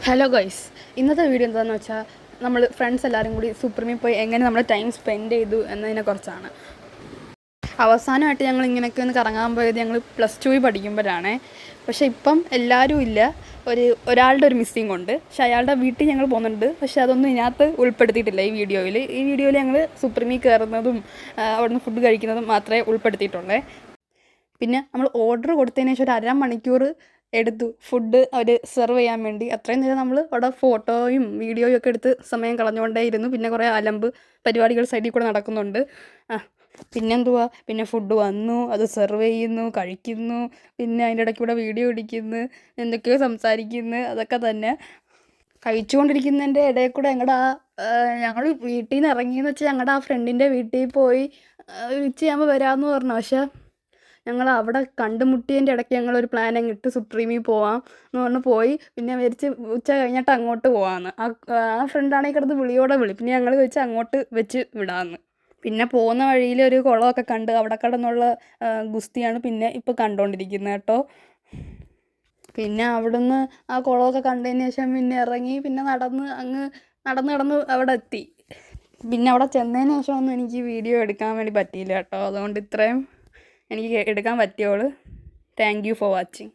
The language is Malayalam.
ഹലോ ഗൈസ്, ഇന്നത്തെ വീഡിയോ എന്താണെന്ന് വെച്ചാൽ നമ്മൾ ഫ്രണ്ട്സ് എല്ലാവരും കൂടി സുപ്രീമിൽ പോയി എങ്ങനെ നമ്മൾ ടൈം സ്പെൻഡ് ചെയ്തു എന്നതിനെക്കുറിച്ചാണ്. അവസാനമായിട്ട് ഞങ്ങൾ ഇങ്ങനെയൊക്കെ ഒന്ന് കറങ്ങാൻ പോയത് ഞങ്ങൾ +2 പഠിക്കുമ്പോഴാണ്. പക്ഷേ ഇപ്പം എല്ലാവരും ഇല്ല, ഒരാളുടെ ഒരു മിസ്സിങ് ഉണ്ട്. പക്ഷെ അയാളുടെ വീട്ടിൽ ഞങ്ങൾ പോകുന്നുണ്ട്. പക്ഷേ അതൊന്നും ഇതിനകത്ത് ഉൾപ്പെടുത്തിയിട്ടില്ല. ഈ വീഡിയോയിൽ ഞങ്ങൾ സുപ്രീമിൽ കയറുന്നതും അവിടുന്ന് ഫുഡ് കഴിക്കുന്നതും മാത്രമേ ഉൾപ്പെടുത്തിയിട്ടുള്ളൂ. പിന്നെ നമ്മൾ ഓർഡർ കൊടുത്തതിന് ശേഷം ഒരു അരമണിക്കൂർ എടുത്തു ഫുഡ് അവർ സെർവ് ചെയ്യാൻ വേണ്ടി. അത്രയും നേരം നമ്മൾ അവിടെ ഫോട്ടോയും വീഡിയോയും ഒക്കെ എടുത്ത് സമയം കളഞ്ഞുകൊണ്ടേയിരുന്നു. പിന്നെ കുറേ അലമ്പ് പരിപാടികൾ സൈഡിൽ കൂടെ നടക്കുന്നുണ്ട്. പിന്നെ ഫുഡ് വന്നു, അത് സെർവ് ചെയ്യുന്നു, കഴിക്കുന്നു, പിന്നെ അതിൻ്റെ ഇടയ്ക്ക് കൂടെ വീഡിയോ പിടിക്കുന്നു, എന്തൊക്കെയോ സംസാരിക്കുന്നു. അതൊക്കെ തന്നെ കഴിച്ചുകൊണ്ടിരിക്കുന്നതിൻ്റെ ഇടയിൽ കൂടെ ഞങ്ങൾ വീട്ടിൽ നിന്ന് ഇറങ്ങിയെന്ന് വെച്ചാൽ ഞങ്ങളുടെ ആ ഫ്രണ്ടിൻ്റെ വീട്ടിൽ പോയി ഉച്ചയാകുമ്പോൾ വരാമെന്ന് പറഞ്ഞു. പക്ഷേ ഞങ്ങൾ അവിടെ കണ്ടുമുട്ടിയതിൻ്റെ ഇടയ്ക്ക് ഞങ്ങളൊരു പ്ലാൻ ഇട്ട് സുപ്രീമിൽ പോവാം എന്ന് പറഞ്ഞ് പോയി. പിന്നെ വിചാരിച്ച് ഉച്ച കഴിഞ്ഞിട്ട് അങ്ങോട്ട് പോകാമെന്ന്. ആ ഫ്രണ്ടാണെങ്കിൽ കിടന്ന് വിളിയോടെ വിളി. പിന്നെ ഞങ്ങൾ വെച്ച് അങ്ങോട്ട് വെച്ച് വിടാമെന്ന്. പിന്നെ പോകുന്ന വഴിയിൽ ഒരു കുളമൊക്കെ കണ്ട് അവിടെ കിടന്നുള്ള ഗുസ്തിയാണ് പിന്നെ ഇപ്പോൾ കണ്ടുകൊണ്ടിരിക്കുന്നത് കേട്ടോ. പിന്നെ അവിടുന്ന് ആ കുളമൊക്കെ കണ്ടതിന് ശേഷം പിന്നെ ഇറങ്ങി, പിന്നെ നടന്ന് അവിടെ എത്തി. പിന്നെ അവിടെ ചെന്നതിന് ശേഷമൊന്നും എനിക്ക് വീഡിയോ എടുക്കാൻ വേണ്ടി പറ്റിയില്ല കേട്ടോ. അതുകൊണ്ട് ഇത്രയും എനിക്ക് എടുക്കാൻ പറ്റിയോളൂ. Thank you for watching.